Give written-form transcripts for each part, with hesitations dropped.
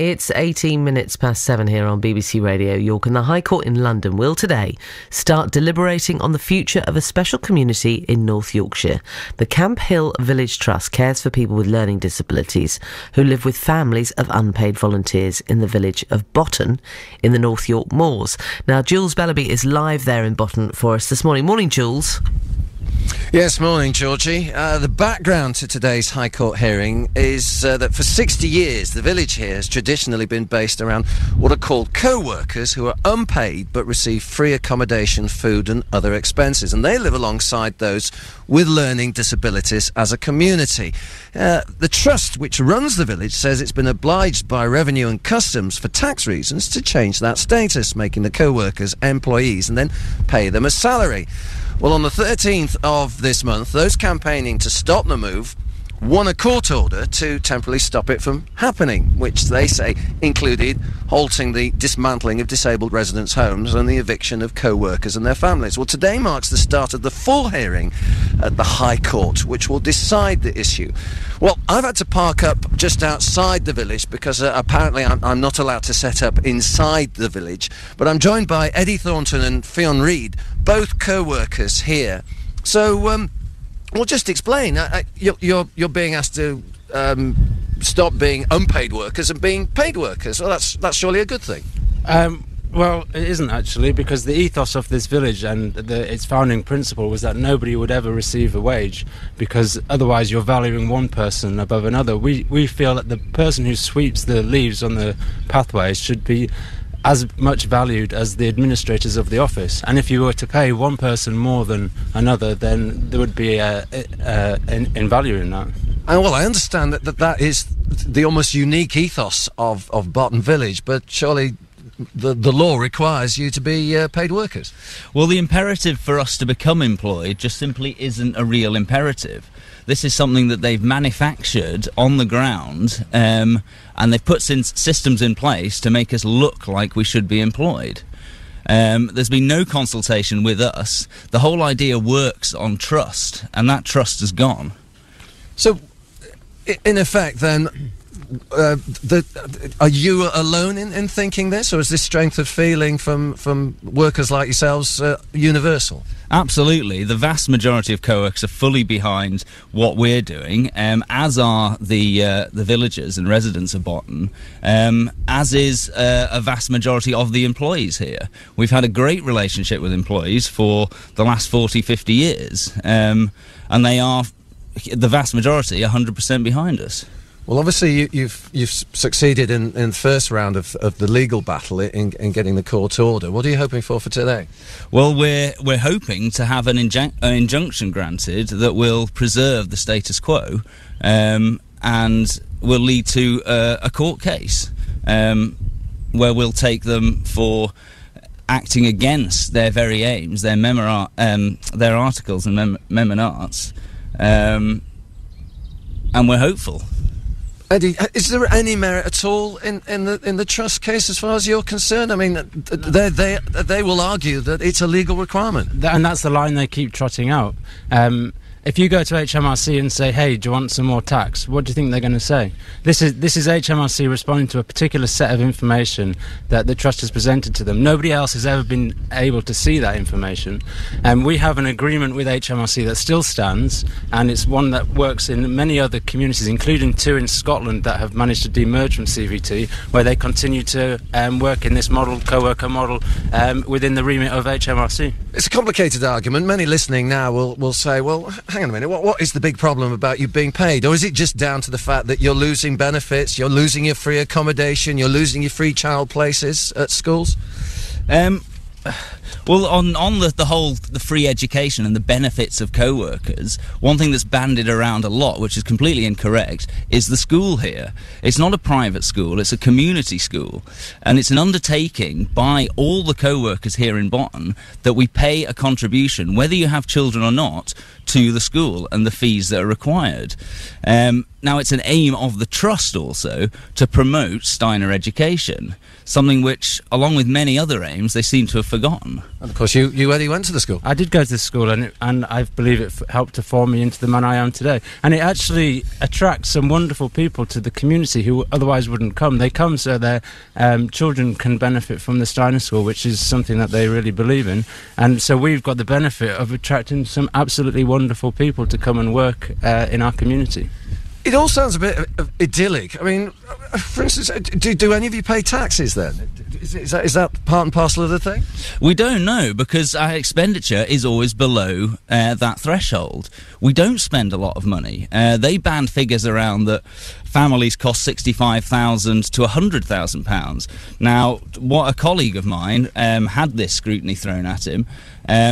It's 18 minutes past 7 here on BBC Radio York, and the High Court in London will today start deliberating on the future of a special community in North Yorkshire. The Camp Hill Village Trust cares for people with learning disabilities who live with families of unpaid volunteers in the village of Botton in the North York Moors. Now, Jules Bellaby is live there in Botton for us this morning. Morning, Jules. Yes, morning, Georgey. The background to today's High Court hearing is that for 60 years the village here has traditionally been based around what are called co-workers who are unpaid but receive free accommodation, food and other expenses, and they live alongside those with learning disabilities as a community. The trust which runs the village says it's been obliged by Revenue and Customs for tax reasons to change that status, making the co-workers employees and then pay them a salary. Well, on the 13th of this month, those campaigning to stop the move won a court order to temporarily stop it from happening, which they say included halting the dismantling of disabled residents' homes and the eviction of co-workers and their families. Well, today marks the start of the full hearing at the High Court, which will decide the issue. Well, I've had to park up just outside the village because apparently I'm not allowed to set up inside the village, but I'm joined by Eddie Thornton and Fionn Reid, both co-workers here. So, well, just explain. You're being asked to stop being unpaid workers and being paid workers. Well, that's surely a good thing. Well, it isn't actually, because the ethos of this village and its founding principle was that nobody would ever receive a wage, because otherwise you're valuing one person above another. We feel that the person who sweeps the leaves on the pathways should be as much valued as the administrators of the office, and if you were to pay one person more than another, then there would be in value in that. And well, I understand that is the almost unique ethos of Botton Village, but surely the law requires you to be paid workers. Well, the imperative for us to become employed just simply isn't a real imperative. This is something that they've manufactured on the ground, and they've put systems in place to make us look like we should be employed. There's been no consultation with us. The whole idea works on trust, and that trust is gone. So, in effect, then, are you alone in thinking this, or is this strength of feeling from workers like yourselves universal? Absolutely. The vast majority of co-workers are fully behind what we're doing, as are the villagers and residents of Botton, as is a vast majority of the employees here. We've had a great relationship with employees for the last 40, 50 years, and they are, the vast majority, 100% behind us. Well, obviously you've succeeded in the first round of the legal battle in getting the court order. What are you hoping for today? Well, we're hoping to have an injunction granted that will preserve the status quo, and will lead to a court case where we'll take them for acting against their very aims, their articles and memonarts, and we're hopeful. Eddie, is there any merit at all in the trust case as far as you're concerned? I mean, they will argue that it's a legal requirement. And that's the line they keep trotting out. If you go to HMRC and say, hey, do you want some more tax? What do you think they're going to say? This is HMRC responding to a particular set of information that the trust has presented to them. Nobody else has ever been able to see that information. And we have an agreement with HMRC that still stands, and it's one that works in many other communities, including 2 in Scotland that have managed to demerge from CVT, where they continue to work in this model, co-worker model, within the remit of HMRC. It's a complicated argument. Many listening now will say, well, hang on a minute, what is the big problem about you being paid? Or is it just down to the fact that you're losing benefits, you're losing your free accommodation, you're losing your free child places at schools? Well, on the free education and the benefits of co-workers, one thing that's bandied around a lot, which is completely incorrect, is the school here. It's not a private school, it's a community school. And it's an undertaking by all the co-workers here in Botton that we pay a contribution, whether you have children or not, to the school and the fees that are required. Now, it's an aim of the trust also to promote Steiner education, something which, along with many other aims, they seem to have forgotten. them. And of course, you Eddie, went to the school. I did go to the school, and I believe it helped to form me into the man I am today. And it actually attracts some wonderful people to the community who otherwise wouldn't come. They come so their children can benefit from the Steiner School, which is something that they really believe in. And so we've got the benefit of attracting some absolutely wonderful people to come and work in our community. It all sounds a bit idyllic. I mean, for instance, do any of you pay taxes then? Is that part and parcel of the thing? We don't know, because our expenditure is always below that threshold. We don't spend a lot of money. They band figures around that families cost £65,000 to £100,000. Now, what a colleague of mine had this scrutiny thrown at him,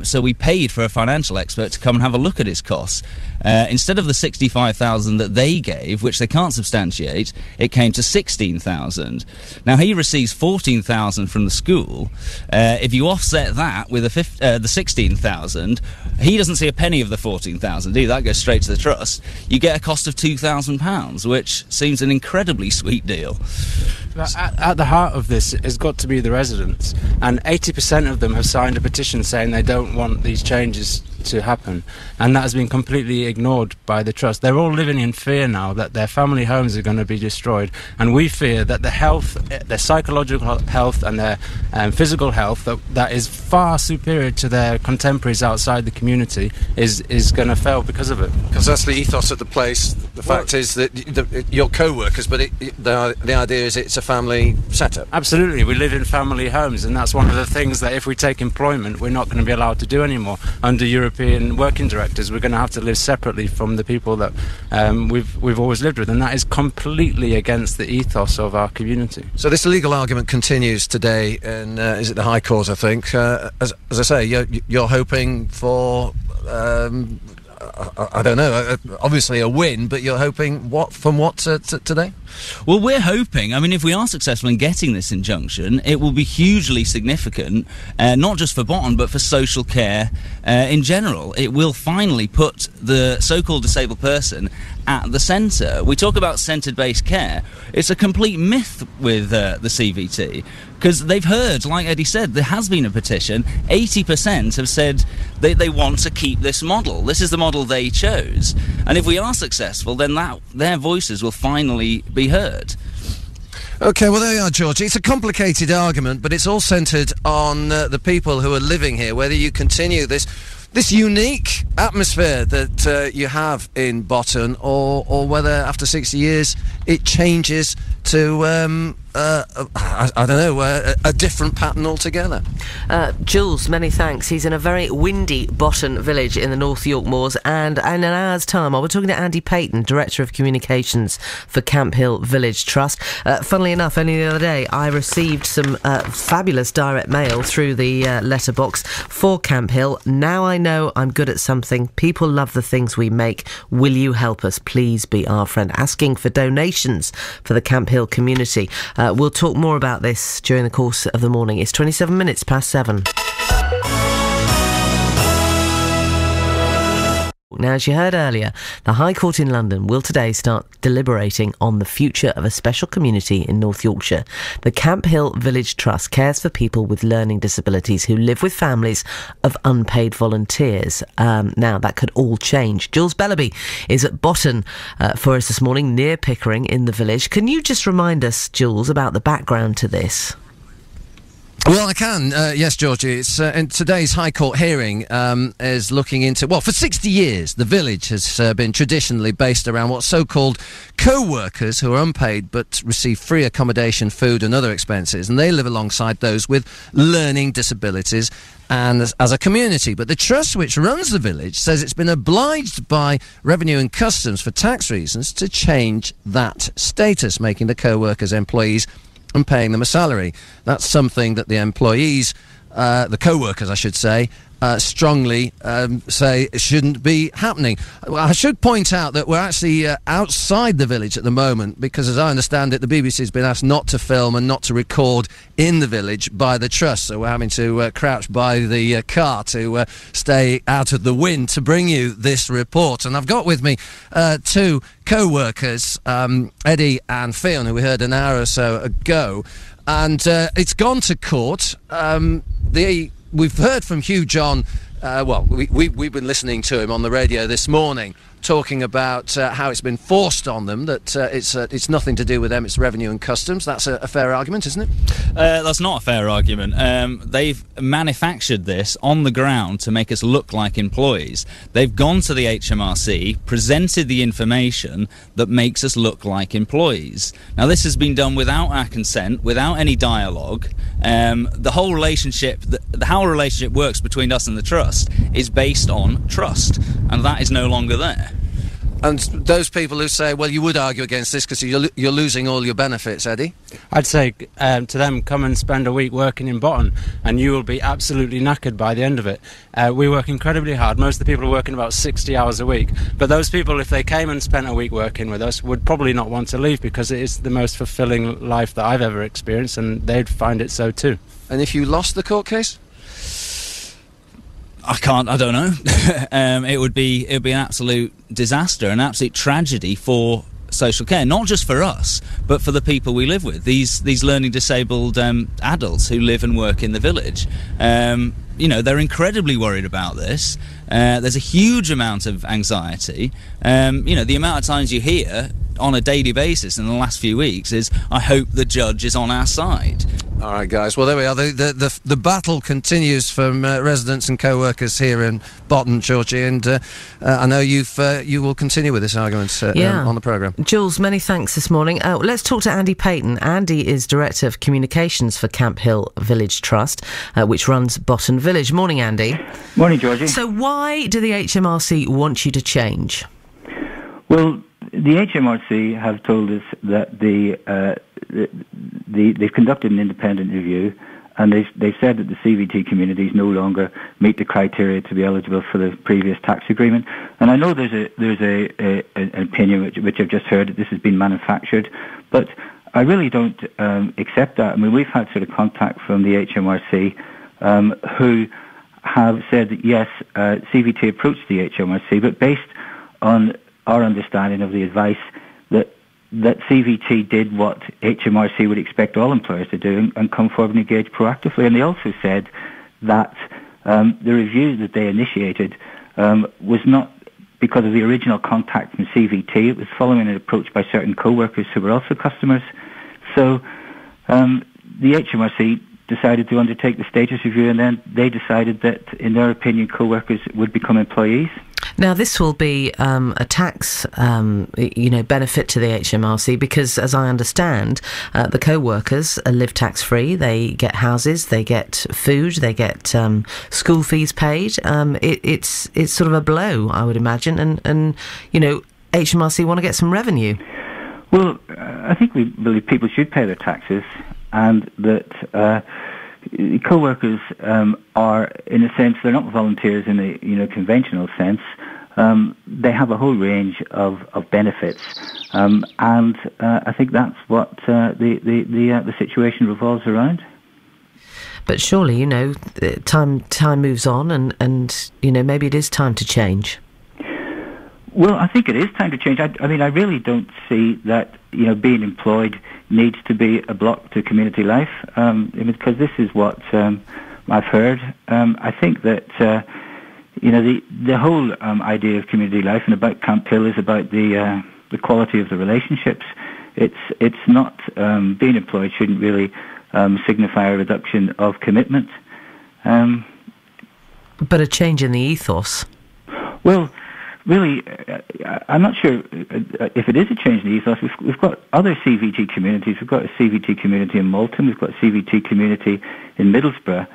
so we paid for a financial expert to come and have a look at his costs. Instead of the £65,000 that they gave, which they can't substantiate, it came to £16,000. Now, he receives £14,000 from the school. If you offset that with the £16,000, he doesn't see a penny of the £14,000 either. That goes straight to the trust. You get a cost of £2,000, which seems an incredibly sweet deal. At the heart of this has got to be the residents, and 80% of them have signed a petition saying they don't want these changes to happen, and that has been completely ignored by the trust. They're all living in fear now that their family homes are going to be destroyed, and we fear that their psychological health and their physical health that is far superior to their contemporaries outside the community is going to fail because of it. Because that's the ethos of the place. The fact is that you're co-workers, but the idea is it's a family setup. Absolutely, we live in family homes, and that's one of the things that if we take employment, we're not going to be allowed to do anymore. Under European working directives, we're going to have to live separately from the people that we've always lived with, and that is completely against the ethos of our community. So this legal argument continues today, and is it the High Court? I think, as I say, you're hoping for. I don't know, obviously a win, but you're hoping from what today? Well, we're hoping, I mean, if we are successful in getting this injunction, it will be hugely significant, not just for Botton, but for social care in general. It will finally put the so-called disabled person at the centre. We talk about centred-based care. It's a complete myth with the CVT, because they've heard, like Eddie said, there has been a petition. 80% have said they want to keep this model. This is the model they chose. And if we are successful, then their voices will finally be heard. OK, well, there you are, Georgey. It's a complicated argument, but it's all centred on the people who are living here, whether you continue this unique atmosphere that you have in Botton, or whether after 60 years it changes to, I don't know, a different pattern altogether. Jules, many thanks. He's in a very windy Botton village in the North York Moors, and in an hour's time we're talking to Andy Payton, Director of Communications for Camp Hill Village Trust. Funnily enough, only the other day I received some fabulous direct mail through the letterbox for Camp Hill. Now I know I'm good at something. People love the things we make. Will you help us? Please be our friend. Asking for donations for the Camp Hill community. We'll talk more about this during the course of the morning. It's 27 minutes past 7. Now, as you heard earlier, the High Court in London will today start deliberating on the future of a special community in North Yorkshire. The Camp Hill Village Trust cares for people with learning disabilities who live with families of unpaid volunteers. Now, that could all change. Jules Bellaby is at Botton for us this morning, near Pickering in the village. Can you just remind us, Jules, about the background to this? Well, I can. Yes, Georgie. It's in today's High Court hearing is looking into. Well, for 60 years, the village has been traditionally based around what so-called co-workers who are unpaid but receive free accommodation, food, and other expenses, and they live alongside those with learning disabilities and as a community. But the trust which runs the village says it's been obliged by Revenue and Customs for tax reasons to change that status, making the co-workers employees and paying them a salary. That's something that the employees, the co-workers I should say, strongly say shouldn't be happening. Well, I should point out that we're actually outside the village at the moment, because as I understand it, the BBC's been asked not to film and not to record in the village by the trust, so we're having to crouch by the car to stay out of the wind to bring you this report. And I've got with me two co-workers, Eddie and Fionn, who we heard an hour or so ago, and it's gone to court. The we've heard from Hugh John. We've been listening to him on the radio this morning, talking about how it's been forced on them, that it's nothing to do with them, it's revenue and customs. That's a fair argument, isn't it? That's not a fair argument. They've manufactured this on the ground to make us look like employees. They've gone to the HMRC, presented the information that makes us look like employees. Now, this has been done without our consent, without any dialogue. The whole relationship, how a relationship works between us and the trust is based on trust, and that is no longer there. And those people who say, well, you would argue against this because you're losing all your benefits, Eddie? I'd say to them, come and spend a week working in Botton and you will be absolutely knackered by the end of it. We work incredibly hard. Most of the people are working about 60 hours a week. But those people, if they came and spent a week working with us, would probably not want to leave because it is the most fulfilling life that I've ever experienced, and they'd find it so too. And if you lost the court case? I don't know. It would be an absolute disaster, an absolute tragedy for social care, not just for us, but for the people we live with, these learning disabled adults who live and work in the village. They're incredibly worried about this. There's a huge amount of anxiety. The amount of times you hear on a daily basis in the last few weeks is, I hope the judge is on our side. All right, guys. Well, there we are. The battle continues from residents and co-workers here in Botton, Georgey, and I know you will continue with this argument on the programme. Jules, many thanks this morning. Let's talk to Andy Payton. Andy is Director of Communications for Camp Hill Village Trust, which runs Botton Village. Morning, Andy. Morning, Georgie. So why do the HMRC want you to change? Well, the HMRC have told us that they've conducted an independent review, and they've said that the CVT communities no longer meet the criteria to be eligible for the previous tax agreement. And I know there's an opinion which I've just heard that this has been manufactured, but I really don't accept that. I mean, we've had sort of contact from the HMRC who have said that yes, CVT approached the HMRC, but based on our understanding of the advice that CVT did what HMRC would expect all employers to do and come forward and engage proactively. And they also said that the review that they initiated was not because of the original contact from CVT. It was following an approach by certain co-workers who were also customers. So the HMRC decided to undertake the status review, and then they decided that, in their opinion, co-workers would become employees. Now, this will be a tax, benefit to the HMRC because, as I understand, the co-workers live tax-free. They get houses, they get food, they get school fees paid. It's sort of a blow, I would imagine, and HMRC want to get some revenue. Well, I think we believe people should pay their taxes, and that co-workers are, in a sense, they're not volunteers in a conventional sense. They have a whole range of benefits, and I think that's what the situation revolves around. But surely, time moves on, and maybe it is time to change. Well, I think it is time to change. I mean, I really don't see that being employed needs to be a block to community life, because this is what I've heard. I think that the whole idea of community life and about Camp Hill is about the quality of the relationships. It's not being employed shouldn't really signify a reduction of commitment. But a change in the ethos. Well, really, I'm not sure if it is a change in the ethos. We've got other CVT communities. We've got a CVT community in Malton. We've got a CVT community in Middlesbrough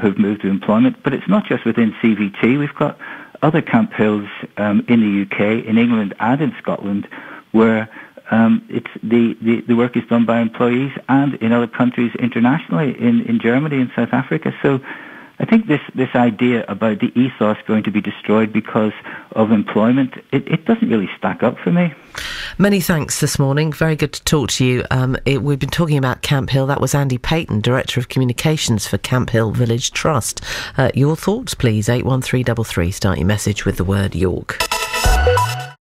who've moved to employment. But it's not just within CVT. We've got other Camp Hills in the UK, in England and in Scotland, where it's the work is done by employees, and in other countries internationally, in Germany and South Africa. So I think this idea about the ethos going to be destroyed because of employment, it doesn't really stack up for me. Many thanks this morning. Very good to talk to you. We've been talking about Camp Hill. That was Andy Payton, Director of Communications for Camp Hill Village Trust. Your thoughts, please. 81333. Start your message with the word York.